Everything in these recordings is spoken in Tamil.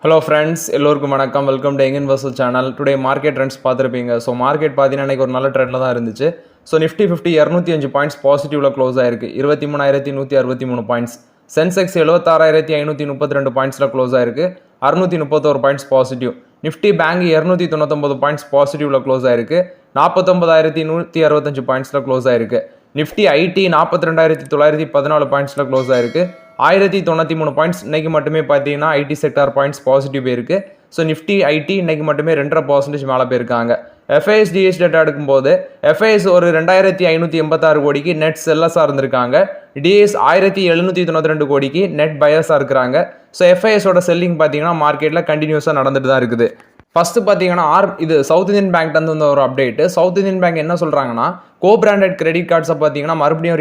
ஹலோ ஃப்ரெண்ட்ஸ், எல்லோருக்கும் வணக்கம். Welcome to young investor channel. Today market trends பார்த்துருப்பீங்க. ஸோ மார்க்கெட் பார்த்தீங்கன்னா இன்றைக்கி ஒரு நல்ல ட்ரெண்டில் தான் இருந்துச்சு. ஸோ நிஃப்டி 50 205 பாயிண்ட்ஸ் பாசிட்டிவில் க்ளோஸ் ஆயிருக்கு. 23,163 பாயிண்ட்ஸ். சென்செக்ஸ் 76,532 பாயிண்ட்ஸில் க்ளோஸ் ஆயிருக்கு. 631 points positive. Nifty bank 299 points பாசிட்டிவில் க்ளோஸ் ஆயிருக்கு. 49,165 பாயிண்ட்ஸில் க்ளோஸ் ஆயிருக்கு. நிஃப்டி ஐடி 42,914 பாயிண்ட்ஸில் க்ளோஸ் ஆயிருக்கு. 1093 பாயிண்ட்ஸ் இன்னைக்கு மட்டுமே பார்த்தீங்கன்னா ஐடி செக்டார் பாயிண்ட்ஸ் பாசிட்டிவ் போயிருக்கு. ஸோ நிஃப்டி ஐடி இன்னைக்கு மட்டுமே 2.5% மேலே போயிருக்காங்க. எஃப்ஐஎஸ் டிஎஸ் டேட்டா எடுக்கும்போது எஃப்ஐஎஸ் ஒரு 2,586 கோடிக்கு நெட் செல்லஸாக இருந்திருக்காங்க. டிஎஸ் 1,792 கோடிக்கு நெட் பயர்ஸாக இருக்கிறாங்க. ஸோ எஃப்ஐஎஸோட செல்லிங் பார்த்தீங்கன்னா மார்க்கெட்டில் கண்டினியூஸாக நடந்துட்டு தான் இருக்குது. ஃபஸ்ட்டு பார்த்தீங்கன்னா இது சவுத் இந்தியன் பேங்க் வந்து ஒரு அப்டேட்டு. சவுத் இந்தியன் பேங்க் என்ன சொல்கிறாங்கன்னா, கோ பிராண்டட் கிரெடிட் கார்ட்ஸை பார்த்தீங்கன்னா மறுபடியும்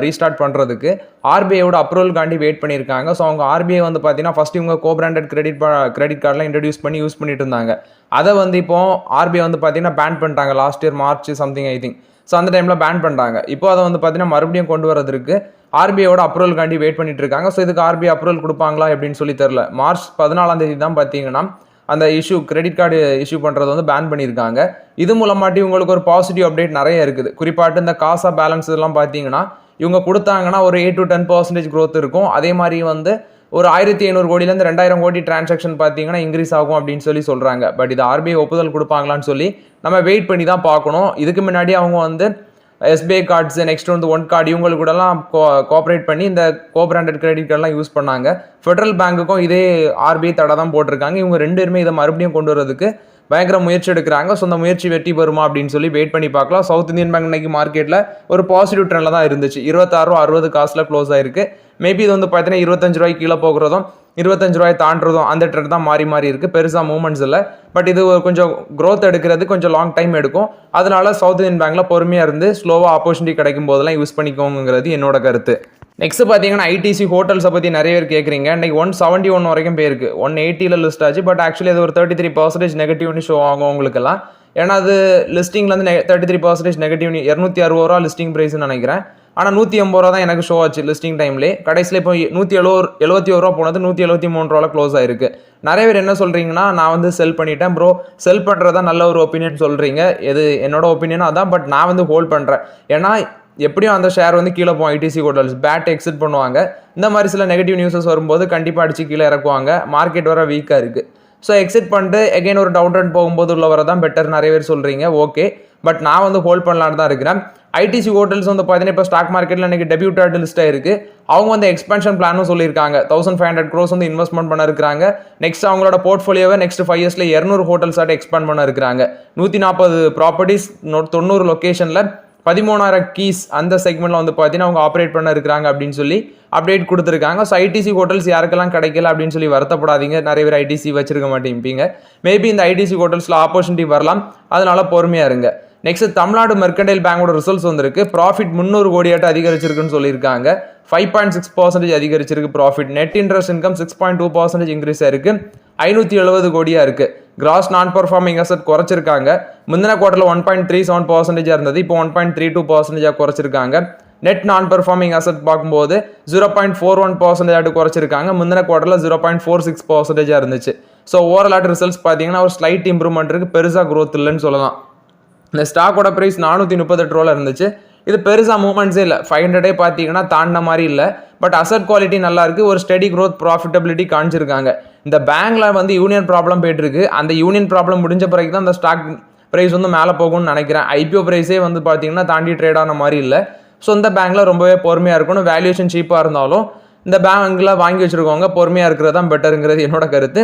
ரீஸ்டார்ட் பண்ணுறதுக்கு ஆர்பிஐயோட அப்ரூவல்காண்டி வெயிட் பண்ணியிருக்காங்க. ஸோ அவங்க ஆர்பிஐ வந்து பார்த்தீங்கன்னா ஃபஸ்ட்டு இவங்க கோ பிராண்டட் கிரெடிட் கார்டெலாம் இன்ட்ரடியூஸ் பண்ணி யூஸ் பண்ணிட்டு இருந்தாங்க. அதை வந்து இப்போ ஆர்பிஐ வந்து பார்த்தீங்கன்னா பேன் பண்ணிட்டாங்க. Last year March something I think. So அந்த டைமில் பேன் பண்ணிட்டாங்க. இப்போ அதை வந்து பார்த்தீங்கன்னா மறுபடியும் கொண்டு வரதுக்கு ஆர்பிஐயோட அப்ரூவல்காண்டி வெயிட் பண்ணிட்டு இருக்காங்க. ஸோ இதுக்கு ஆர்பிஐ அப்ரூவல் கொடுப்பாங்களா அப்படின்னு சொல்லி தெரில. மார்ச் 14 தான் பார்த்தீங்கன்னா அந்த கிரெடிட் கார்டு இஷ்யூ பண்ணுறது வந்து பேன் பண்ணியிருக்காங்க. இது மூலமாட்டி உங்களுக்கு ஒரு பாசிட்டிவ் அப்டேட் நிறைய இருக்குது. குறிப்பாட்டு இந்த காசா பேலன்ஸ் எல்லாம் பார்த்தீங்கன்னா இவங்க கொடுத்தாங்கன்னா ஒரு 8 to 10% growth இருக்கும். அதே மாதிரி வந்து ஒரு 1,500 கோடியிலேருந்து 2,000 கோடி டிரான்சாக்ஷன் பார்த்தீங்கன்னா இன்க்ரீஸ் ஆகும் அப்படின்னு சொல்லி சொல்கிறாங்க. பட் இது ஆர்பிஐ ஒப்புதல் கொடுப்பாங்களான்னு சொல்லி நம்ம வெயிட் பண்ணி தான் பார்க்கணும். இதுக்கு முன்னாடி அவங்க வந்து எஸ்பிஐ கார்ட்ஸ், நெக்ஸ்ட் வந்து ஒன் கார்டு இவங்களுக்கு கூடலாம் கோஆப்ரேட் பண்ணி இந்த கோ பிராண்டட் கிரெடிட் கார்டெலாம் யூஸ் பண்ணாங்க. ஃபெடரல் பேங்க்குக்கும் இதே ஆர்பிஐ தடை தான் போட்டிருக்காங்க. இவங்க ரெண்டு பேருமே இதை மறுபடியும் கொண்டு வரதுக்கு பயங்கர முயற்சி எடுக்கிறாங்க. ஸோ அந்த முயற்சி வெற்றி பெறுமா அப்படின்னு சொல்லி வெயிட் பண்ணி பார்க்கலாம். சவுத் இந்தியன் பேங்க் இன்னைக்கு மார்க்கெட்டில் ஒரு பாசிட்டிவ் ட்ரெண்டில் தான் இருந்துச்சு. 26.60 காசில் க்ளோஸ் ஆயிருக்கு. மேபி இது வந்து பார்த்தீங்கன்னா 25 ரூபாய்க்கு கீழே போகிறதும் 25 ரூபாய் தாண்டதும் அந்த ட்ரெண்ட் தான் மாறி இருக்குது. பெருசாக மூவ்மெண்ட்ஸ் இல்லை. பட் இது கொஞ்சம் க்ரோத் எடுக்கிறது கொஞ்சம் லாங் டைம் எடுக்கும். அதனால சவுத் இந்தியன் பேங்க்கில் பொறுமையாக இருந்து ஸ்லோவாக ஆப்பர்ச்சுனிட்டி கிடைக்கும் போதெல்லாம் யூஸ் பண்ணிக்கோங்கிறது என்னோட கருத்து. நெக்ஸ்ட் பார்த்தீங்கன்னா ஐடிசி ஹோட்டல்ஸை பற்றி நிறைய பேர் கேட்குறீங்க. இன்றைக்கி 171 வரைக்கும் போயிருக்கு. 180 லிஸ்ட் ஆச்சு. பட் ஆக்சுவலி அது ஒரு 33% நெகட்டிவ்னு ஷோ ஆகும் உங்களுக்கெல்லாம். ஏன்னா அது லிஸ்டிங்லேருந்து 33% நெகட்டிவ். 260 ரூபா லிஸ்டிங் ப்ரைஸ்ன்னு நினைக்கிறேன். ஆனால் 180 ரூபா தான் எனக்கு ஷோ ஆச்சு லிஸ்டிங் டைம்லேயே. கடைசியில் இப்போ 171 ரூபா போனது 173 ரூபாவில் க்ளோஸ் ஆயிருக்கு. நிறைய பேர் என்ன சொல்கிறீங்கன்னா, நான் வந்து செல் பண்ணிட்டேன் ப்ரோ, செல் பண்ணுறதா நல்ல ஒரு ஒப்பீனியன் சொல்கிறீங்க. எது என்னோட ஒப்பீனியனும் அதான். பட் நான் வந்து ஹோல்ட் பண்ணுறேன். ஏன்னா எப்படியும் அந்த ஷேர் வந்து கீழே போகும். ஐடிசி ஹோட்டல்ஸ் பேட் எக்ஸிட் பண்ணுவாங்க. இந்த மாதிரி சில நெகட்டிவ் நியூஸஸ் வரும்போது கண்டிப்பாக அடிச்சு கீழே இறக்குவாங்க. மார்க்கெட் வர வீக்காக இருக்குது. ஸோ எக்ஸிட் பண்ணிட்டு எகைன் ஒரு டவுன் ட்ரெண்ட் போகும்போது உள்ள வரதான் பெட்டர் நிறைய பேர் சொல்கிறீங்க. ஓகே, பட் நான் வந்து ஹோல்ட் பண்ணலான்னு தான் இருக்கிறேன். ஐடிசி ஹோட்டல்ஸ் வந்து பார்த்தீங்கன்னா இப்போ ஸ்டாக் மார்க்கெட்டில் இன்றைக்கி டெபியூட்டட் லிஸ்ட்டாக இருக்குது. அவங்க வந்து எக்ஸ்பென்ஷன் பிளானும் சொல்லியிருக்காங்க. 1,500 crores வந்து இன்வெஸ்ட்மெண்ட் பண்ண இருக்கிறாங்க. நெக்ஸ்ட் அவங்களோட போர்ட்ஃபோலியோவை நெக்ஸ்ட் 5 yearsல 200 ஹோட்டல்ஸ் ஆட்டு எக்ஸ்பேண்ட் பண்ண இருக்கிறாங்க. 140 ப்ராப்பர்ட்டிஸ் 90 லொக்கேஷனில் 13,000 கீஸ் அந்த செக்மெண்ட்டில் வந்து பார்த்தீங்கன்னா அவங்க ஆப்ரேட் பண்ண இருக்கிறாங்க அப்படின்னு சொல்லி அப்டேட் கொடுத்துருக்காங்க. ஸோ ஐடிசி ஹோட்டல்ஸ் யாருக்கெல்லாம் கிடைக்கல அப்படின்னு சொல்லி வருத்தப்படாதீங்க. நிறைய பேர் ஐடிசி வச்சிருக்க மாட்டேங்க. மேபி இந்த ஐடிசி ஹோட்டல்ஸில் ஆப்பர்ச்சுனிட்டி வரலாம். அதனால பொறுமையாக இருங்க. நெக்ஸ்ட் தமிழ்நாடு மெர்கண்டைல் பேங்கோட ரிசல்ட்ஸ் வந்திருக்கு. ப்ராஃபிட் 300 கோடியாட்டு அதிகரிச்சிருக்குன்னு சொல்லியிருக்காங்க. 5.6% அதிகரிச்சிருக்கு profit. Net interest income 6.2% increase ஆயிருக்கு. 570 கோடியா இருக்கு. கிராஸ் நான் பர்ஃபார்மிங் அசட் குறைச்சிருக்காங்க. முந்தின குவார்டரில் 1.37% இருந்தது. இப்போ 1.32% குறைச்சிருக்காங்க. நெட் நான் பர்ஃபார்மிங் அசட் பார்க்கும்போது 0.41% குறைச்சிருக்காங்க. முந்தின குவார்டரில் 0.46% இருந்துச்சு. ஸோ ஓவரால் ரிசல்ட்ஸ் பார்த்தீங்கன்னா ஒரு ஸ்லைட் இம்ப்ரூவ்மெண்ட் இருக்கு. பெருசாக க்ரோத் இல்லைன்னு சொல்லலாம். இந்த ஸ்டாக்கோட ப்ரைஸ் 438 ரூபாயில் இருந்துச்சு. இது பெருசாக மூவ்மெண்ட்ஸே இல்லை. 500 பார்த்தீங்கன்னா தாண்டின மாதிரி இல்லை. பட் அசட் குவாலிட்டி நல்லா இருக்குது. ஒரு ஸ்டெடி க்ரோத் ப்ராஃபிட்டபிலிட்டி காமிச்சிருக்காங்க. இந்த பேங்க்ல வந்து யூனியன் ப்ராப்ளம் போயிட்டு இருக்கு. அந்த யூனியன் ப்ராப்ளம் முடிஞ்ச பிறகு தான் அந்த ஸ்டாக் ப்ரைஸ் வந்து மேலே போகும்னு நினைக்கிறேன். ஐபிஓ ப்ரைஸே வந்து பார்த்தீங்கன்னா தாண்டி ட்ரேட் ஆன மாதிரி இல்லை. ஸோ இந்த பேங்க்கில் ரொம்பவே பொறுமையாக இருக்கணும். வேல்யூஷன் சீப்பாக இருந்தாலும் இந்த பேங்க்கில் வாங்கி வச்சுருக்கவங்க பொறுமையாக இருக்கிறது தான் பெட்டருங்கிறது என்னோட கருத்து.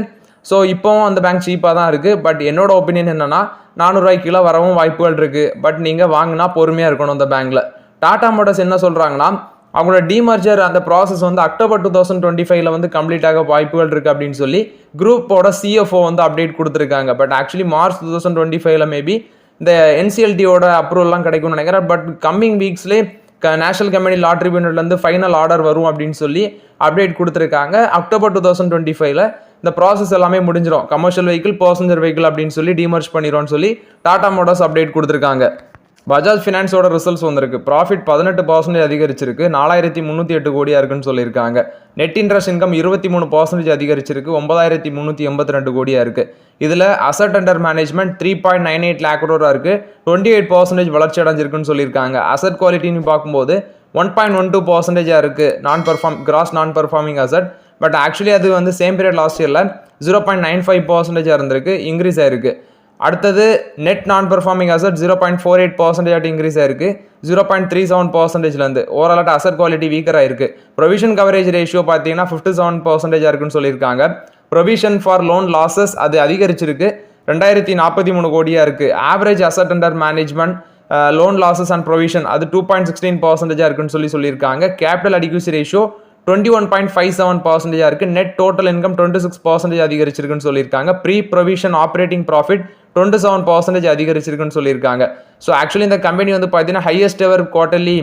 ஸோ இப்போவும் அந்த பேங்க் சீப்பாக தான் இருக்குது. பட் என்னோட ஒப்பீனியன் என்னன்னா 400 ரூபாய்க்கு கீழே வரவும் வாய்ப்புகள் இருக்குது. பட் நீங்கள் வாங்கினா பொறுமையாக இருக்கணும் இந்த பேங்க்கில். டாடா மோட்டார்ஸ் என்ன சொல்கிறாங்கன்னா, அவங்களோட டிமர்ஜர் அந்த ப்ராசஸ் வந்து அக்டோபர் 2025 வந்து கம்ப்ளீட் ஆக வாய்ப்புகள் இருக்குது அப்படின்னு சொல்லி குரூப்போட சிஎஃப்ஓ வந்து அப்டேட் கொடுத்துருக்காங்க. பட் ஆக்சுவலி மார்ச் 2025 மேபி இந்த என்சிஎல்டியோட அப்ரூவல்லாம் கிடைக்கும்னு நினைக்கிறேன். பட் கம்மிங் வீக்ஸ்லேயே நேஷனல் கம்பெனி லா ட்ரிபியூனல்லேருந்து ஃபைனல் ஆர்டர் வரும் அப்படின்னு சொல்லி அப்டேட் கொடுத்துருக்காங்க. அக்டோபர் 2025 இந்த ப்ராசஸ் எல்லாமே முடிஞ்சிடும். கமர்ஷியல் வெஹிக்கிள், பர்சனல் வெஹிக்கிள் அப்படின்னு சொல்லி டிமர்ஜ் பண்ணிடும்னு சொல்லி டாடா மோட்டார்ஸ் அப்டேட் கொடுத்துருக்காங்க. பஜாஜ் ஃபினான்ஸோட ரிசல்ட்ஸ் வந்திருக்கு. ப்ராஃபிட் 18% அதிகரிச்சிருக்கு, 4308 கோடியா இருக்குன்னு சொல்லியிருக்காங்க. நெட் இன்ட்ரெஸ்ட் இன்கம் 23% அதிகரிச்சிருக்கு, 9382 கோடியா இருக்கு. இதில் asset under management 3.98 lakh crore இருக்கு, 28% வளர்ச்சி அடைஞ்சிருக்குன்னு சொல்லியிருக்காங்க. அசட் குவாலிட்டின்னு பார்க்கும்போது 1.12% இருக்கு, கிராஸ் நான் பர்ஃபார்மிங் அசட். பட் ஆக்சுவலி அது வந்து சேம் பீரியட் லாஸ்ட் இயரில் 0.95% இருந்திருக்கு, இன்க்ரீஸ் ஆயிருக்கு. அடுத்தது நெட் நான் பெர்ஃபார்மிங் அசட் 0.48% இன்க்ரீஸ் ஆயிருக்கு, 0.37%. ஓவரால் அசட் குவாலிட்டி வீக்கராக இருக்கு. ப்ரொவிஷன் கவரேஜ் ரேஷியோ பார்த்தீங்கன்னா 57% இருக்குன்னு சொல்லியிருக்காங்க. ப்ரொவிஷன் ஃபார் லோன் லாசஸ் அது அதிகரிச்சிருக்கு, 2043 கோடியா இருக்கு. Average asset under management loan losses and provision அது 2.16% இருக்குன்னு சொல்லியிருக்காங்க. கேபிட்டல் அடிக்யூசி ரேஷியோ 21.57% இருக்கு. நெட் டோட்டல் இன்கம் 26% அதிகரிச்சிருக்குன்னு சொல்லியிருக்காங்க. ப்ரீ ப்ரொவிஷன் ஆப்ரேட்டிங் ப்ராஃபிட் 27% அதிகரிச்சிருக்குன்னு சொல்லியிருக்காங்க. ஸோ ஆக்சுவலி இந்த கம்பெனி வந்து பார்த்தீங்கன்னா ஹையஸ்ட் எவர் குவார்டர்லி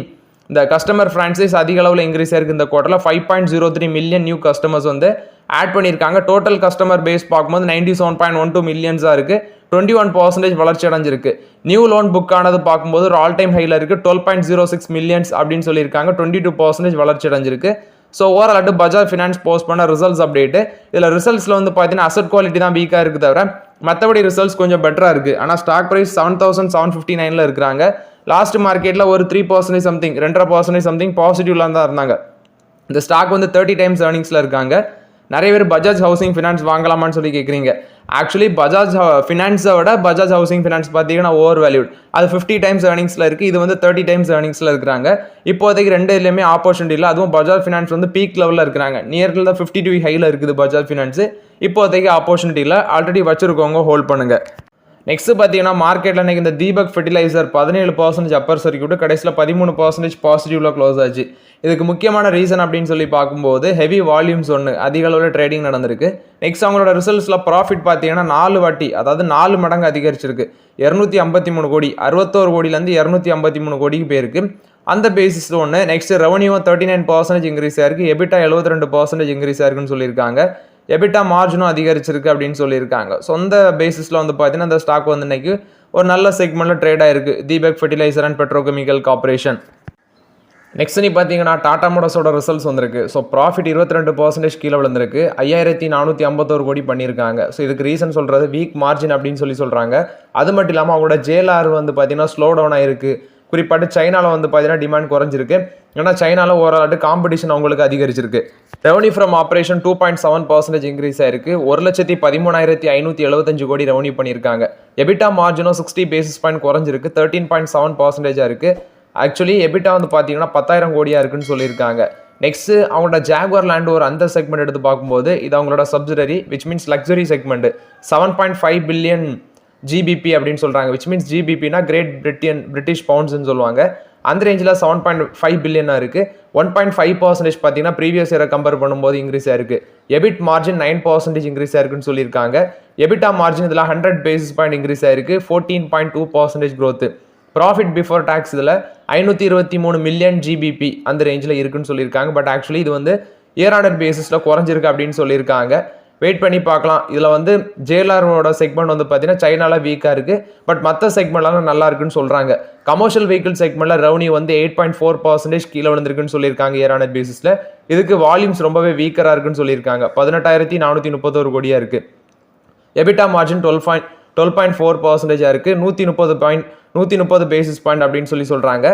இந்த கஸ்டமர் ஃப்ரான்ச்சைஸ் அதிக அளவில் இன்க்ரீஸ் ஆயிருக்கு. இந்த குவார்டரில் 5.03 மில்லியன் நியூ கஸ்டமர்ஸ் வந்து ஆட் பண்ணியிருக்காங்க. டோட்டல் கஸ்டமர் பேஸ் பார்க்கும்போது 97.12 மில்லியன்ஸாக இருக்குது, 21% வளர்ச்சி அடைஞ்சிருக்கு. நியூ லோன் புக் ஆனது பார்க்கும்போது ஒரு ஆல் டைம் ஹையில் இருக்குது, 12.06 மில்லியன்ஸ் அப்படின்னு சொல்லியிருக்காங்க, 22% வளர்ச்சி அடைஞ்சிருக்கு. So overall Bajaj finance post பண்ண ரிசல்ட்ஸ் அப்டேட்டு. இதில் ரிசல்ட்ஸில் வந்து பார்த்தீங்கன்னா அசட் குவாலிட்டி தான் வீக்காக இருக்குது தவிர மற்றபடி ரிசல்ட்ஸ் கொஞ்சம் பெட்டராக இருக்குது. ஆனால் ஸ்டாக் ப்ரைஸ் 7759 இருக்கிறாங்க. லாஸ்ட் மார்க்கெட்டில் ஒரு 3% சம்திங் 2.5% சம்திங் பாசிட்டிவ்லாம் தான் இருந்தாங்க. இந்த ஸ்டாக் வந்து 30 டைம்ஸ் ஏர்னிங்ஸில் இருக்காங்க. நிறைய பேர் பஜாஜ் ஹவுசிங் ஃபினான்ஸ் வாங்கலாமான்னு சொல்லி கேட்குறீங்க. ஆக்சுவலி பஜாஜ் ஃபினான்ஸை விட பஜாஜ் ஹவுசிங் ஃபினான்ஸ் பார்த்தீங்கன்னா ஓவர் வேல்யூட். அது 50 டைம்ஸ் ஏர்னிங்ஸில் இருக்குது, இது வந்து 30 டைம்ஸ் ஏர்னிங்ஸில் இருக்கிறாங்க. இப்போதைக்கு ரெண்டு இதுலையுமே ஆப்பர்ச்சுனிட்டி இல்லை. அதுவும் பஜாஜ் ஃபினான்ஸ் வந்து பீக் லெவலில் இருக்கிறாங்க, நியர்ல 52 ஹையில் இருக்குது பஜாஜ் ஃபினான்ஸ். இப்போதைக்கு ஆப்பர்ச்சுனிட்டி இல்லை, ஆல்ரெடி வச்சிருக்கவங்க ஹோல்ட் பண்ணுங்க. நெக்ஸ்ட் பார்த்தீங்கன்னா மார்க்கெட்டில் இன்னைக்கு இந்த தீபக் ஃபெர்டிலைசர் 17% அப்பர் சர்க்யூட், கடைசியில் 13% பாசிட்டிவ்ல க்ளோஸ் ஆச்சு. இதுக்கு முக்கியமான ரீசன் அப்படின்னு சொல்லி பார்க்கும்போது ஹெவி வால்யூம்ஸ் அதிக அளவில் ட்ரேடிங் நடந்திருக்கு. நெக்ஸ்ட் அவங்களோட ரிசல்ட்ஸில் ப்ராஃபிட் பார்த்தீங்கன்னா 4 வாட்டி, அதாவது 4 மடங்கு அதிகரிச்சிருக்கு. 253 கோடி 61 கோடியிலேருந்து 253 கோடிக்கு போயிருக்கு. அந்த பேசிஸ் ஒன்று. நெக்ஸ்ட் ரெவன்யூவும் 39% இன்க்ரீஸ் ஆயிருக்கு, எபிட்டா 72% இன்க்ரீஸ் ஆயிருக்குன்னு சொல்லியிருக்காங்க. எபிட்டா மார்ஜினும் அதிகரிச்சிருக்கு அப்படின்னு சொல்லியிருக்காங்க. சொந்த பேசிஸில் வந்து பார்த்தீங்கன்னா இந்த ஸ்டாக் வந்து இன்னைக்கு ஒரு நல்ல செக்மெண்ட்டில் ட்ரேட் ஆயிருக்கு, Deepak fertilizer and petrochemical corporation. Next நீ பார்த்தீங்கன்னா டாடா மோட்டார்ஸோட ரிசல்ட்ஸ் வந்திருக்கு. ஸோ ப்ராஃபிட் 22% கீழே விழுந்திருக்கு, 5451 கோடி பண்ணியிருக்காங்க. ஸோ இதுக்கு ரீசன் சொல்கிறது வீக் மார்ஜின் அப்படின்னு சொல்கிறாங்க. அது மட்டும் இல்லாமல் அவங்களோட ஜேஎல்ஆர் வந்து பார்த்தீங்கன்னா ஸ்லோ டவுன் ஆயிருக்கு. குறிப்பாட்டு சைனாவில் வந்து பார்த்தீங்கன்னா டிமாண்ட் குறைஞ்சிருக்கு, ஏன்னா சைனாவில் ஓவரால் காம்படிஷன் அவங்களுக்கு அதிகரிச்சிருக்கு. ரெவன்யூ ஃப்ரம் ஆப்ரேஷன் 2.7% இன்க்ரீஸ் ஆயிருக்கு, 1,13,575 கோடி ரெவன்யூ பண்ணியிருக்காங்க. எபிட்டா மார்ஜினும் 60 பேசிஸ் பாயிண்ட் குறைஞ்சிருக்கு, 13.7% இருக்கு. ஆக்சுவலி எபிட்டா வந்து பார்த்தீங்கன்னா 10,000 கோடியாக இருக்குன்னு சொல்லியிருக்காங்க. நெக்ஸ்ட் அவங்களோட ஜாகுவார் லேண்ட் ஒரு அந்த செக்மெண்ட் எடுத்து பார்க்கும்போது இது அவங்களோட subsidiary, which means luxury segment. 7.5 billion GBP அப்படின்னு சொல்கிறாங்க, விச் மீன்ஸ் ஜிபிபினா கிரேட் பிரிட்டிஷ் பவுண்ட்ஸ்ன்னு சொல்லுவாங்க. அந்த ரேஞ்சில் 7.5 பில்லியனாக இருக்குது. 1.5% பார்த்தீங்கன்னா ப்ரீவியஸ் இயரை கம்பேர் பண்ணும்போது இன்க்ரீஸ் ஆயிருக்கு. எபிட் மார்ஜின் 9% இன்க்ரீஸ் ஆயிருக்குன்னு சொல்லியிருக்காங்க. எபிட்டா மார்ஜின் இதில் 100 பேசிஸ் பாயிண்ட் இன்க்ரீஸ் ஆயிருக்கு, 14.2% growth. ப்ராஃபிட் பிஃபோர் டேக்ஸ் இதில் 523 மில்லியன் ஜிபிபி அந்த ரேஞ்சில் இருக்குன்னு சொல்லியிருக்காங்க. பட் ஆக்சுவலி இது வந்து இயர் ஆர்டர் பேசிஸில் குறைஞ்சிருக்கு அப்படின்னு சொல்லியிருக்காங்க. வெயிட் பண்ணி பார்க்கலாம். இதில் வந்து ஜேஎல்ஆரோட செக்மெண்ட் வந்து பார்த்தீங்கன்னா சைனாவில் வீக்காக இருக்குது, பட் மற்ற செக்மெண்ட்லாம் நல்லா இருக்குன்னு சொல்கிறாங்க. கமர்ஷியல் வெஹிக்கிள் செக்மெண்ட்டில் ரெவன்யூ வந்து 8.4% கீழே விழுந்திருக்குன்னு சொல்லியிருக்காங்க இயர் ஆர்டர் பேசிஸில். இதுக்கு வால்யூம்ஸ் ரொம்பவே வீக்கராக இருக்குன்னு சொல்லியிருக்காங்க, 18,431 கோடியாக இருக்குது. எபிட்டா மார்ஜின் 12.4% இருக்குது, 130 பேசிஸ் பாயிண்ட் அப்படின்னு சொல்கிறாங்க.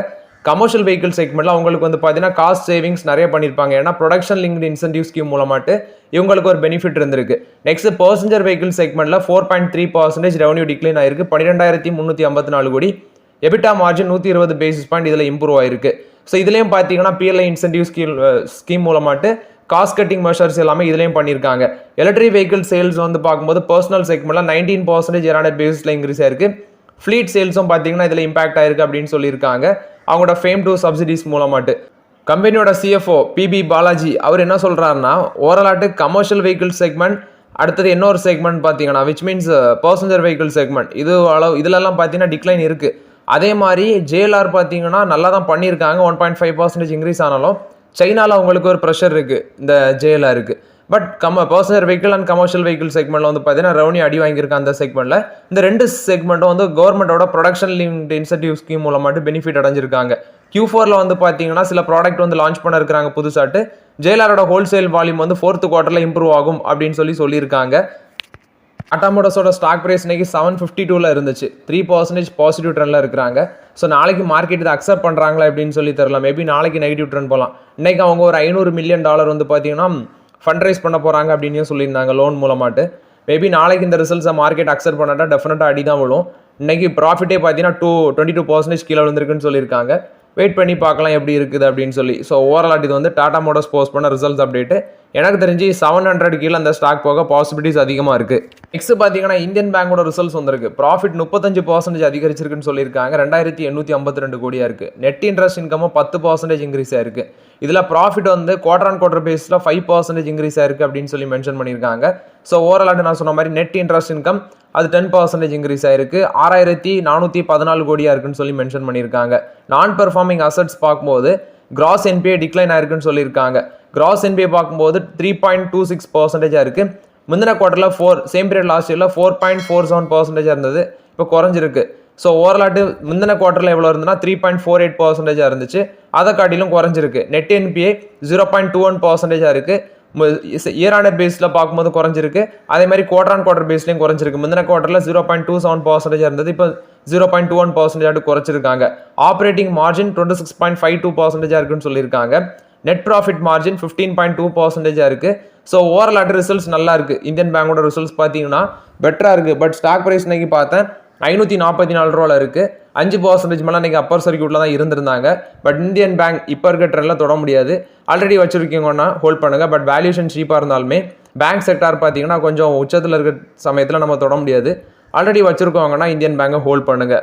கமர்ஷியல் வெஹிக்கிள் செக்மெண்ட்ல அவங்களுக்கு வந்து பார்த்தீங்கன்னா காஸ்ட் சேவிங்ஸ் நிறைய பண்ணியிருப்பாங்க, ஏன்னா ப்ரொடக்ஷன் லிங்க்டு இன்சென்டிவ் ஸ்கீம் மூலமாட்டு இவங்களுக்கு ஒரு பெனிஃபிட் இருந்திருக்கு. நெக்ஸ்ட் பர்சஞ்சர் வெஹிக்கிள் செக்மெண்ட்ல 4.3% ரெவன்யூ டிக்ளைன் ஆயிருக்கு, 12,354 கோடி. எபிட்டா மார்ஜின் 120 பேசிஸ் பாயிண்ட் இதில் இம்ப்ரூவ் ஆயிருக்கு. ஸோ இதுலேயும் பார்த்தீங்கன்னா பிஎல்ஐ இன்சென்டிவ் ஸ்கீம் மூலமாட்டு காஸ்ட் கட்டிங் மெஷர்ஸ் எல்லாமே இதுலேயும் பண்ணியிருக்காங்க. எலக்ட்ரிக் வெஹிக்கிள் சேல்ஸ் வந்து பார்க்கும்போது பர்சனல் செக்மெண்ட்ல 19% இயர் பேசிஸில் இன்க்ரீஸ் ஆயிருக்கு. ஃப்ளீட் சேல்ஸும் பார்த்தீங்கன்னா இதில் இம்பாக்ட் ஆயிருக்கு அப்படின்னு சொல்லியிருக்காங்க, அவங்களோட ஃபேம் டூ சப்சிடிஸ் மூலமாட்டு. கம்பெனியோட சிஎஃப்ஓ பிபி பாலாஜி அவர் என்ன சொல்கிறாருன்னா, ஓவராலாட்டு கமர்ஷியல் வெஹிக்கிள் செக்மெண்ட், அடுத்தது இன்னொரு செக்மெண்ட் பார்த்தீங்கன்னா விச் மீன்ஸ் பர்சஞ்சர் வெஹிக்கிள் செக்மெண்ட், இதுலலாம் பார்த்தீங்கன்னா டிக்ளைன் இருக்குது. அதே மாதிரி ஜேஎல்ஆர் பார்த்தீங்கன்னா நல்லா தான் பண்ணியிருக்காங்க, 1.5% இன்க்ரீஸ் ஆனாலும் சைனாவில் அவங்களுக்கு ஒரு ப்ரெஷர் இருக்குது இந்த ஜேஎல்ஆருக்கு. But personal vehicle and commercial vehicle செக்மெண்ட்ல வந்து பார்த்தீங்கன்னா ரெவன்யூ அடி வாங்கியிருக்க அந்த செக்மெண்ட்ல இந்த ரெண்டு செக்மெண்ட்டும் வந்து கவர்மெண்டோட ப்ரொடக்ஷன் லிங்க்ட் இன்சென்டிவ் ஸ்கீம் மூலமாட்டு பெனிஃபிட் அடைஞ்சிருக்காங்க. Q4ல வந்து பார்த்தீங்கன்னா சில ப்ராடக்ட் வந்து லான்ச் பண்ண இருக்கிறாங்க புதுசாட்டு. JLRோட ஹோல்சேல் வால்யூம் வந்து 4th குவார்ட்டர்ல இம்ப்ரூவ் ஆகும் அப்படின்னு சொல்லியிருக்காங்க. டாடா மோட்டார்ஸோட ஸ்டாக் பிரைஸ் இன்னைக்கு 752ல இருந்துச்சு. 3% பாசிட்டிவ் ட்ரெண்ட்ல இருக்கிறாங்க. ஸோ நாளைக்கு மார்க்கெட் இதை அக்செப்ட் பண்ணுறாங்களா அப்படின்னு சொல்லி தெரியல. மேபி நாளைக்கு நெகட்டிவ் ட்ரெண்ட் போகலாம். இன்னைக்கு அவங்க ஒரு $500 மில்லியன் வந்து பார்த்தீங்கன்னா ஃபண்ட் ரைஸ் பண்ண போகிறாங்க அப்படின்னு சொல்லியிருந்தாங்க லோன் மூலமாட்டு. மேபி நாளைக்கு இந்த ரிசல்ட்ஸை மார்க்கெட் அக்செப்ட் பண்ணாட்டா டெஃபினட்டாக அடி தான் விழும். இன்னைக்கு ப்ராஃபிட்டே பார்த்தீங்கன்னா 22% கீழே விழுந்திருக்குன்னு சொல்லியிருக்காங்க. வெயிட் பண்ணி பார்க்கலாம் எப்படி இருக்குது அப்படின்னு சொல்லி. ஸோ ஓவரால் இது வந்து டாடா மோட்டார்ஸ் போஸ்ட் பண்ண ரிசல்ட்ஸ் அப்டேட்டு. எனக்கு தெரிஞ்சு 700 கீழே அந்த ஸ்டாக் போக பாசிபிலிட்டிஸ் அதிகமாக இருக்குது. நெக்ஸ்ட் பார்த்தீங்கன்னா இந்தியன் பேங்கோட ரிசல்ட்ஸ் வந்திருக்கு. ப்ராஃபிட் 35% அதிகரிச்சிருக்குன்னு சொல்லியிருக்காங்க. 2852 கோடியாக இருக்குது. நெட் இன்ட்ரெஸ்ட் இன்கமும் 10% இன்க்ரீஸ் ஆயிருக்கு. இதில் ப்ராஃபிட் வந்து குவார்டர் ஆன் குவார்டர் பேஸில் 5% இன்க்ரீஸ் ஆயிருக்கு அப்படின்னு சொல்லி மென்ஷன் பண்ணியிருக்காங்க. ஸோ ஓவரால் நான் சொன்ன மாதிரி நெட் இன்ட்ரெஸ்ட் இன்கம் அது 10% இன்க்ரீஸ் ஆயிருக்கு. 6414 கோடியாக இருக்குன்னு சொல்லி மென்ஷன் பண்ணியிருக்காங்க. நான் பெர்ஃபார்மிங் அசட்ஸ் பார்க்கும்போது கிராஸ் என்பிஏ டிக்ளைன் ஆயிருக்குன்னு சொல்லியிருக்காங்க. கிராஸ் என்பிஏ பார்க்கும்போது 3.26% இருக்குது. முந்தின குவார்ட்டரில் சேம் பீரியட் லாஸ்ட் இயரில் 4.47% இருந்தது. இப்போ குறைஞ்சிருக்கு. ஸோ ஓவராலாட்டு முந்தின குவார்ட்டரில் எவ்வளோ இருந்ததுன்னா 3.48% இருந்துச்சு. அதை காட்டிலும் குறைஞ்சிருக்கு. நெட் என்பிஏ 0.21% இருக்குது. இயர் ஆன் இயர் பேஸில் பார்க்கும்போது குறைஞ்சிருக்கு. அதே மாதிரி குவார்டர் ஆன் குவார்டர் பேஸ்லையும் குறைஞ்சிருக்கு. முந்தின குவார்ட்டரில் 0.27% இருந்தது. இப்போ 0.21% குறைச்சிருக்காங்க. ஆப்ரேட்டிங் மார்ஜின் 26.52% இருக்குன்னு சொல்லியிருக்காங்க. நெட் ப்ராஃபிட் மார்ஜின் 15.2% இருக்கு. ஸோ ஓவரால் ரிசல்ட்ஸ் நல்லா இருக்கு. இந்தியன் பேங்கோட ரிசல்ட்ஸ் பார்த்தீங்கன்னா பெட்டராக இருக்கு. பட் ஸ்டாக் ப்ரைஸ் இன்னைக்கு பார்த்தேன் 544 ரூபாயில் இருக்கு. 5% மேலே இன்னைக்கு அப்பர் சர்க்கியூட்டில் தான் இருந்திருந்தாங்க. பட் இந்தியன் பேங்க் இப்போ இருக்க ட்ரெண்டில் தொட முடியாது. ஆல்ரெடி வச்சிருக்கீங்கன்னா ஹோல்ட் பண்ணுங்க. பட் வேல்யூஷன் சீப்பாக இருந்தாலுமே பேங்க் செக்டார் பார்த்தீங்கன்னா கொஞ்சம் உச்சத்தில் இருக்க சமயத்தில் நம்ம தொட முடியாது. ஆல்ரெடி வச்சிருக்கோங்கன்னா இந்தியன் பேங்கை ஹோல்ட் பண்ணுங்க.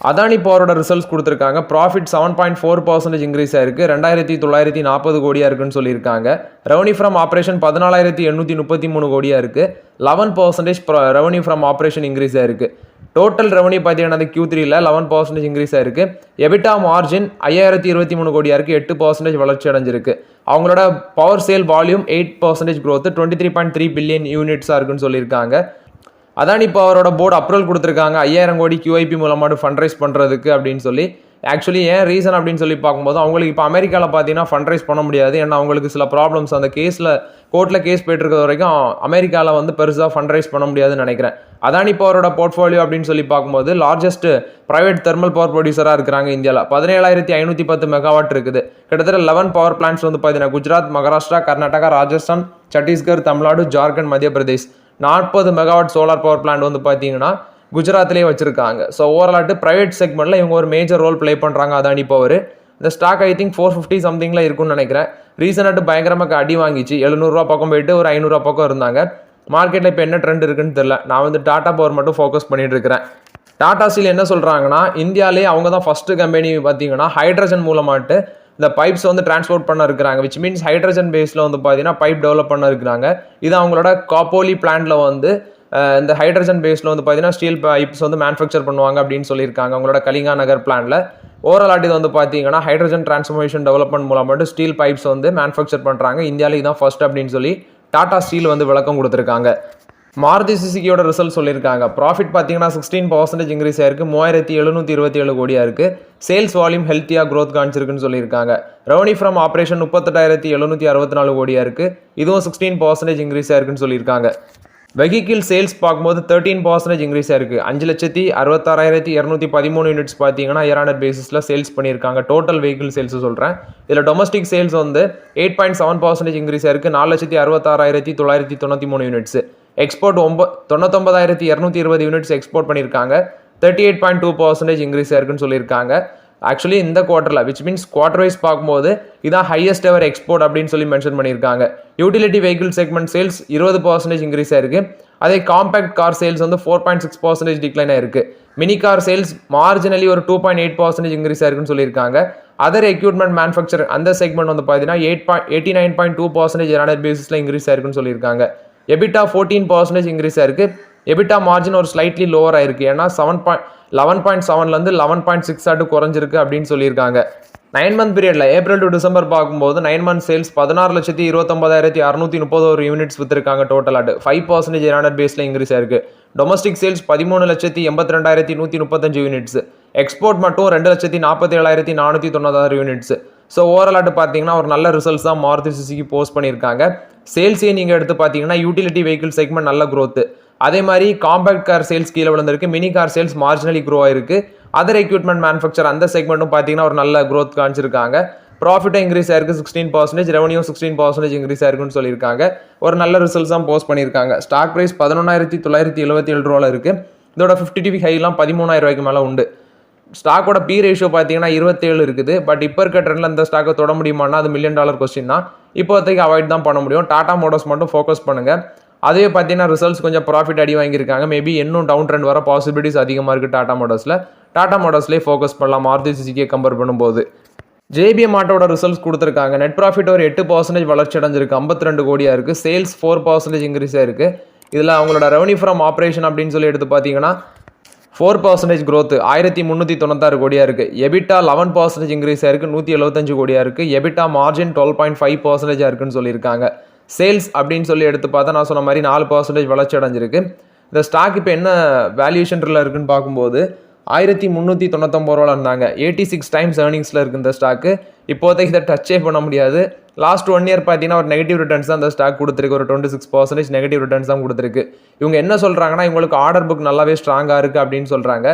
அதானி பவரோட ரிசல்ட்ஸ் கொடுத்துருக்காங்க. ப்ராஃபிட் 7.4% இன்க்ரீஸ் ஆயிருக்கு. 2940 கோடியாக இருக்குன்னு சொல்லியிருக்காங்க. ரெவன்யூ ஃப்ரம் ஆப்ரேஷன் 14833 கோடியாக இருக்கு. 11% ரெவன்யூ ஃப்ரம் ஆப்ரேஷன் இன்க்ரீஸ் ஆயிருக்கு. டோட்டல் ரெவன்யூ பார்த்தீங்கன்னா Q3ல 11% இன்க்ரீஸ் ஆயிருக்கு. எபிட்டா மார்ஜின் 5023 கோடியாக இருக்கு. 8% வளர்ச்சி அடைஞ்சிருக்கு. அவங்களோட power sale volume 8% growth 23.3 billion யூனிட்ஸாக இருக்குன்னு சொல்லியிருக்காங்க. அதானி பவரோட போர்டு அப்ரூவல் கொடுத்துருக்காங்க 5000 கோடி QIP மூலமாட்டு ஃபண்ட் ரைஸ் பண்ணுறதுக்கு அப்படின்னு சொல்லி. ஆக்சுவலி ஏன் ரீசன் அப்படின்னு சொல்லி பார்க்கும்போது அவங்களுக்கு இப்போ அமெரிக்காவில் பார்த்தீங்கன்னா ஃபண்ட் ரைஸ் பண்ண முடியாது. ஏன்னா அவங்களுக்கு சில ப்ராப்ளம்ஸ் அந்த கேஸில் கோர்ட்டில் கேஸ் போயிட்டு இருக்கிற வரைக்கும் அமெரிக்காவில் வந்து பெருசாக ஃபண்ட் ரைஸ் பண்ண முடியாதுன்னு நினைக்கிறேன். அதானி பவரோட போர்ட்ஃபோலியோ அப்படின்னு சொல்லி பார்க்கும்போது லார்ஜஸ்ட் பிரைவேட் தெர்மல் பவர் ப்ரொடியூசராக இருக்கிறாங்க இந்தியாவில். 17510 மெகாவாட் இருக்குது. கிட்டத்தட்ட 11 பவர் பிளான்ஸ் வந்து பார்த்தீங்கன்னா குஜராத், மகாராஷ்டிரா, கர்நாடகா, ராஜஸ்தான், சத்தீஸ்கர், தமிழ்நாடு, ஜார்க்கண்ட், மத்திய Pradesh 40 megawatt solar power plant வந்து பார்த்தீங்கன்னா குஜராத்லேயே வச்சிருக்காங்க. ஸோ ஓவரால் பிரைவேட் செக்மெண்ட்ல இவங்க ஒரு மேஜர் ரோல் பிளே பண்ணுறாங்க அதானி பவர். இந்த ஸ்டாக் ஐ திங்க் 450 சம்திங்ல இருக்குன்னு நினைக்கிறேன். ரீசனாட்டு பயங்கரமாக அடி வாங்கிச்சு. 700 ரூபா பக்கம் போயிட்டு ஒரு 500 ரூபா பக்கம் இருந்தாங்க. மார்க்கெட்டில் இப்போ என்ன ட்ரெண்ட் இருக்குன்னு தெரியல. நான் வந்து டாடா பவர் மட்டும் ஃபோக்கஸ் பண்ணிட்டு இருக்கிறேன். டாடா ஸ்டீல் என்ன சொல்கிறாங்கன்னா இந்தியாவிலே அவங்க தான் ஃபர்ஸ்ட் கம்பெனி பார்த்தீங்கன்னா ஹைட்ரஜன் மூலமாட்டு இந்த பைப்ஸ் வந்து டிரான்ஸ்போர்ட் பண்ண இருக்கிறாங்க. விச் மீன்ஸ் ஹைட்ரஜன் பேஸில் வந்து பார்த்தீங்கன்னா பைப் டெவலப் பண்ண இருக்கிறாங்க. இது அவங்களோட காப்போலி பிளான்ட்ல வந்து இந்த ஹைட்ரஜன் பேஸில் வந்து பார்த்தீங்கன்னா ஸ்டீல் பைப்ஸ் வந்து மேனுஃபேக்சர் பண்ணுவாங்க அப்படின்னு சொல்லியிருக்காங்க அவங்களோட கலிங்கா நகர் பிளான்ல. ஓவரால் இது வந்து பார்த்தீங்கன்னா ஹைட்ரஜன் டிரான்ஸ்ஃபர்மேஷன் டெவலப்மெண்ட் மூலமாட்டு ஸ்டீல் பைப்ஸ் வந்து மேனுஃபேக்சர் பண்ணுறாங்க. இந்தியாவிலே இதுதான் ஃபர்ஸ்ட் அப்படின்னு சொல்லி டாடா ஸ்டீல் வந்து விளக்கம் கொடுத்துருக்காங்க. மாருதி சுசுகியோட ரிசல்ட் சொல்லியிருக்காங்க. ப்ராஃபிட் பார்த்தீங்கன்னா 16% இன்க்ரீஸ் ஆயிருக்கு. 3727 கோடியாக இருக்குது. சேல்ஸ் வால்யூம் ஹெல்த்தியாக க்ரோத் காமிச்சிருக்குன்னு சொல்லியிருக்காங்க. ரெவன்யூ ஃப்ரம் ஆப்ரேஷன் 38764 கோடியாக இருக்குது. இதுவும் 16% இன்க்ரீஸ் ஆயிருக்குன்னு சொல்லியிருக்காங்க. வெஹிக்கிள் சேல்ஸ் பார்க்கும்போது 13% இன்க்ரீஸ் ஆயிருக்கு. 5,66,213 யூனிட்ஸ் பார்த்தீங்கன்னா இயர் ஆன் இயர் பேசிஸில் சேல்ஸ் பண்ணியிருக்காங்க. டோட்டல் வெஹிக்கிள் சேல்ஸ் சொல்கிறேன். இதில் டொமஸ்டிக் சேல்ஸ் வந்து 8.7% இன்க்ரீஸ் ஆயிருக்கு. 4,66,993 யூனிட்ஸ். எக்ஸ்போர்ட் 99,220 யூனிட்ஸ் எக்ஸ்போர்ட் பண்ணியிருக்காங்க. 38.2% இன்க்ரீஸ் ஆயிருக்குன்னு சொல்லியிருக்காங்க. ஆக்சுவலி இந்த குவார்ட்டரில் விச் மீன்ஸ் குவார்டர் வைஸ் பார்க்கும்போது இதான் ஹையஸ்ட் எவர் எக்ஸ்போர்ட் அப்படின்னு சொல்லி மென்ஷன் பண்ணியிருக்காங்க. Utility vehicle segment sales 20% increase ஆயிருக்கு. அதே காம்பேக்ட் கார் சேல்ஸ் வந்து 4.6% டிக்ளைன் ஆயிருக்கு. மினி கார் சேல்ஸ் மார்ஜினலி ஒரு 2.8% இன்க்ரீஸ் ஆயிருக்குன்னு சொல்லியிருக்காங்க. அதர் எக்யூப்மெண்ட் மேனுஃபேக்சர் அந்த செக்மெண்ட் வந்து பார்த்தீங்கன்னா 89.2% பேசிஸில் இன்க்ரீஸ் ஆயிருக்குன்னு சொல்லியிருக்காங்க. எபிட்டா 14% இன்க்ரீஸ் ஆயிருக்கு. எபிட்டா மார்ஜின் ஒரு ஸ்லைட்லி லோவர் ஆயிருக்கு. ஏன்னா 11.7லேருந்து 11.6 ஆட்டு குறைஞ்சிருக்கு அப்படின்னு சொல்லியிருக்காங்க. 9 மந்த் பீரியட்ல ஏப்ரல் டு டிசம்பர் பார்க்கும்போது 9 மந்த் சேல்ஸ் 16,29,630 யூனிட்ஸ் வித்திருக்காங்க டோட்டலாட்டு. 5% ஏரானர் பேஸ்ல இன்க்ரீஸ் ஆயிருக்கு. Domestic sales 13,82,135 units. எக்ஸ்போர்ட் மட்டும் 2,47,496 யூனிட்ஸ். ஸோ ஓவராலாட்டு பார்த்தீங்கன்னா ஒரு நல்ல ரிசல்ட்ஸ் தான் மாருதி சுசுகி போஸ்ட் பண்ணியிருக்காங்க. சேல்ஸே நீங்கள் எடுத்து பார்த்தீங்கன்னா யூட்டிலிட்டி வெஹிக்கிள் செக்மெண்ட் நல்ல growth. அதே மாதிரி காம்பேக்ட் கார் சேல்ஸ் கீழே விழுந்திருக்கு. Mini car sales marginally grow ஆயிருக்கு. அதர் எக்யூப்மெண்ட் மேனுஃபேக்சர் அந்த செக்மெண்ட்டும் பார்த்தீங்கன்னா ஒரு நல்ல growth காமிச்சிருக்காங்க. ப்ராஃபிட்டும் இன்க்ரீஸ் ஆயிருக்கு 16%, ரெவன்யூ 16% இன்க்ரீஸ் ஆயிருக்குன்னு சொல்லியிருக்காங்க. ஒரு நல்ல ரிசல்ட்ஸ் தான் போஸ்ட் பண்ணியிருக்காங்க. ஸ்டாக் ப்ரைஸ் 11,977 ரூபாயில் இருக்கு. இதோட 50 டிவி ஹைலாம் 13,000 ரூபாய்க்கு மேலே உண்டு. ஸ்டாக்கோட பி ரேஷியோ பார்த்தீங்கன்னா 27 இருக்குது. பட் இப்போ இருக்க ட்ரெண்டில் இந்த ஸ்டாக்கை தொட முடியுமானா அது $1 மில்லியன் கொஸ்டின் தான். இப்போதைக்கு அவாய்ட் தான் பண்ண முடியும். டாடா மோட்டர்ஸ் மட்டும் ஃபோக்கஸ் பண்ணுங்க. அதே பார்த்தீங்கன்னா ரிசல்ட்ஸ் கொஞ்சம் ப்ராஃபிட் அடி வாங்கியிருக்காங்க. மேபி இன்னும் டவுன் ட்ரெண்ட் வர பாசிபிலிட்டிஸ் அதிகமாக இருக்குது டாடா மோட்டர்ஸ்லேயே ஃபோக்கஸ் பண்ணலாம் மாருதி சுசுகியை கம்பேர் பண்ணும்போது. ஜேபிஎம் ஆட்டோட ரிசல்ட்ஸ் கொடுத்துருக்காங்க. நெட் ப்ராஃபிட் ஒரு 8% வளர்ச்சி அடைஞ்சிருக்கு. 52 கோடியாக இருக்குது. சேல்ஸ் 4% இன்க்ரீஸ் ஆயிருக்கு. இதில் அவங்களோட ரெவன்யூ ஃப்ரம் ஆப்ரேஷன் அப்படின்னு சொல்லி எடுத்து பார்த்தீங்கன்னா 4% growth 1396 கோடியாக இருக்குது. எபிட்டா 11% இன்க்ரீஸ் ஆயிருக்கு. 175 கோடியாக இருக்குது. எபிட்டா மார்ஜின் 12.5% இருக்குன்னு சொல்லியிருக்காங்க. சேல்ஸ் அப்படின்னு சொல்லி எடுத்து பார்த்தா நான் சொன்ன மாதிரி 4% வளர்ச்சி அடைஞ்சிருக்கு. இந்த ஸ்டாக் இப்போ என்ன வேல்யூஷனில் இருக்குன்னு பார்க்கும்போது 1399 ரூபாவில் இருந்தாங்க. 86 டைம்ஸ் ஏர்னிங்ஸில் இருக்குது இந்த ஸ்டாக்கு. இப்போதைக்கு இதை டச்சே பண்ண முடியாது. லாஸ்ட் 1 இயர் பார்த்தீங்கன்னா ஒரு நெகட்டிவ் ரிட்டர்ன்ஸ் தான் அந்த ஸ்டாக் கொடுத்துருக்கு. ஒரு 26% நெகட்டிவ் ரிட்டர்ன்ஸ் தான் கொடுத்துருக்கு. இவங்க என்ன சொல்கிறாங்கன்னா இவங்களுக்கு ஆர்டர் புக் நல்லாவே ஸ்ட்ராங்காக இருக்குது அப்படின்னு சொல்கிறாங்க.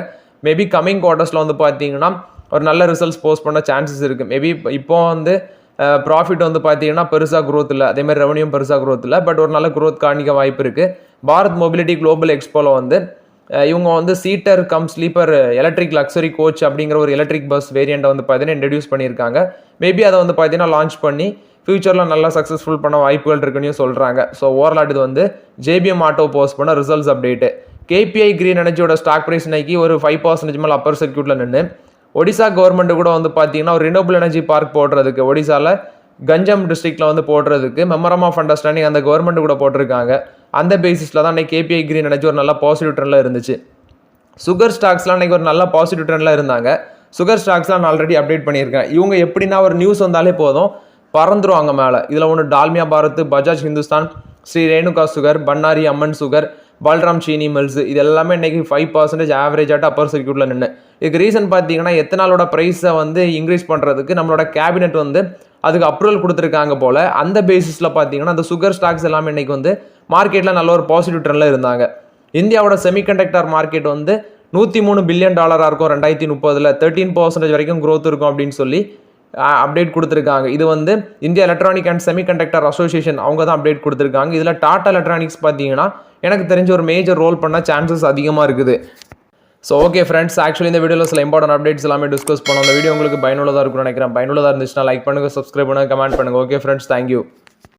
மேபி கமிங் குவார்ட்டர்ஸில் வந்து பார்த்தீங்கன்னா ஒரு நல்ல ரிசல்ட்ஸ் போஸ்ட் பண்ண சான்சஸ் இருக்குது. மேபி இப்போ வந்து ப்ராஃபிட் வந்து பார்த்தீங்கன்னா பெருசாக growth இல்லை. அதேமாதிரி ரெவன்யூ பெருசாக growth இல்லை. பட் ஒரு நல்ல growth காணிக்க வாய்ப்பு இருக்குது. பாரத் மொபிலிட்டி குளோபல் எக்ஸ்போவில் வந்து இவங்க வந்து seater come sleeper electric luxury coach அப்படிங்கிற ஒரு எலக்ட்ரிக் பஸ் வேரியண்ட்டை வந்து பார்த்தீங்கன்னா இன்ட்ரடியூஸ் பண்ணியிருக்காங்க. மேபி அதை வந்து பார்த்தீங்கன்னா லான்ச் பண்ணி ஃபியூச்சரில் நல்லா சக்ஸஸ்ஃபுல் பண்ண வாய்ப்புகள் இருக்குன்னு சொல்கிறாங்க. ஸோ ஓவரால் இது வந்து ஜேபிஎம் ஆட்டோ போஸ்ட் பண்ண ரிசல்ட்ஸ் அப்டேட்டு. கேபிஐ கிரீன் எனர்ஜியோட ஸ்டாக் ப்ரைஸ் இன்னைக்கு ஒரு 5% மேலே அப்பர் சர்க்யூட்டில் நின்று ஒடிசா கவர்மெண்ட் கூட வந்து பார்த்தீங்கன்னா ஒரு ரினியூவபிள் எனர்ஜி பார்க் போடுறதுக்கு ஒடிசாவில் கஞ்சம் டிஸ்ட்ரிக்டில் வந்து போடுறதுக்கு மெமரம் ஆஃப் அண்டர்ஸ்டாண்டிங் அந்த கவர்மெண்ட் கூட போட்டிருக்காங்க. அந்த பேசிஸில் தான் இன்னைக்கு கேபிஐ கிரீன் எனர்ஜி ஒரு நல்ல பாசிட்டிவ் ட்ரெண்டில் இருந்துச்சு. சுகர் ஸ்டாக்ஸ்லாம் இன்னைக்கு ஒரு நல்ல பாசிட்டிவ் ட்ரெண்டில் இருந்தாங்க. சுகர் ஸ்டாக்ஸ்லாம் நான் ஆல்ரெடி அப்டேட் பண்ணியிருக்கேன். இவங்க எப்படின்னா ஒரு நியூஸ் வந்தாலே போதும் பறந்துருவாங்க மேலே. இதில் ஒன்று டால்மியா பாரத், பஜாஜ் ஹிந்துஸ்தான், ஸ்ரீ ரேணுகா சுகர், பன்னாரி அம்மன் சுகர், பால்ராம் சீனி மில்ஸ் இது எல்லாமே இன்னைக்கு 5% ஆவரேஜ் ஆட்டு அப்பர் சர்க்யூட்டில் நின்று. இதுக்கு ரீசன் பார்த்தீங்கன்னா எத்தனாலோட ப்ரைஸை வந்து இன்க்ரீஸ் பண்ணுறதுக்கு நம்மளோட கேபினெட் வந்து அதுக்கு அப்ரூவல் கொடுத்துருக்காங்க போல். அந்த பேசிஸில் பார்த்தீங்கன்னா அந்த சுகர் ஸ்டாக்ஸ் எல்லாமே இன்னைக்கு வந்து மார்க்கெட்டில் நல்ல ஒரு பாசிட்டிவ் ட்ரெண்டில் இருந்தாங்க. இந்தியாவோட செமிகண்டக்டர் மார்க்கெட் வந்து $103 பில்லியன் இருக்கும் 2030. 13% வரைக்கும் growth இருக்கும் அப்படின்னு சொல்லி அப்டேட் கொடுத்துருக்காங்க. இது வந்து India electronic and semiconductor association அவங்க தான் அப்டேட் கொடுத்துருக்காங்க. இதில் டாடா எலக்ட்ரானிக்ஸ் பார்த்தீங்கன்னா எனக்கு தெரிஞ்ச ஒரு மேஜர் ரோல் பண்ண சான்சஸ் அதிகமாக இருக்குது. ஸோ ஓகே ஃப்ரெண்ட்ஸ், ஆக்சுவலி இந்த வீடியோவில் சில இம்பார்ட்டன்ட் அப்டேட்ஸ் எல்லாமே டிஸ்கஸ் பண்ணோம். அந்த வீடியோ உங்களுக்கு பயனுள்ளதாக இருக்கும்னு நினைக்கிறேன். பயனுள்ளதாக இருந்துச்சுன்னா லைக் பண்ணுங்கள், சப்ஸ்கிரைப் பண்ணுங்கள், கமெண்ட் பண்ணுங்கள். Okay friends, thank you.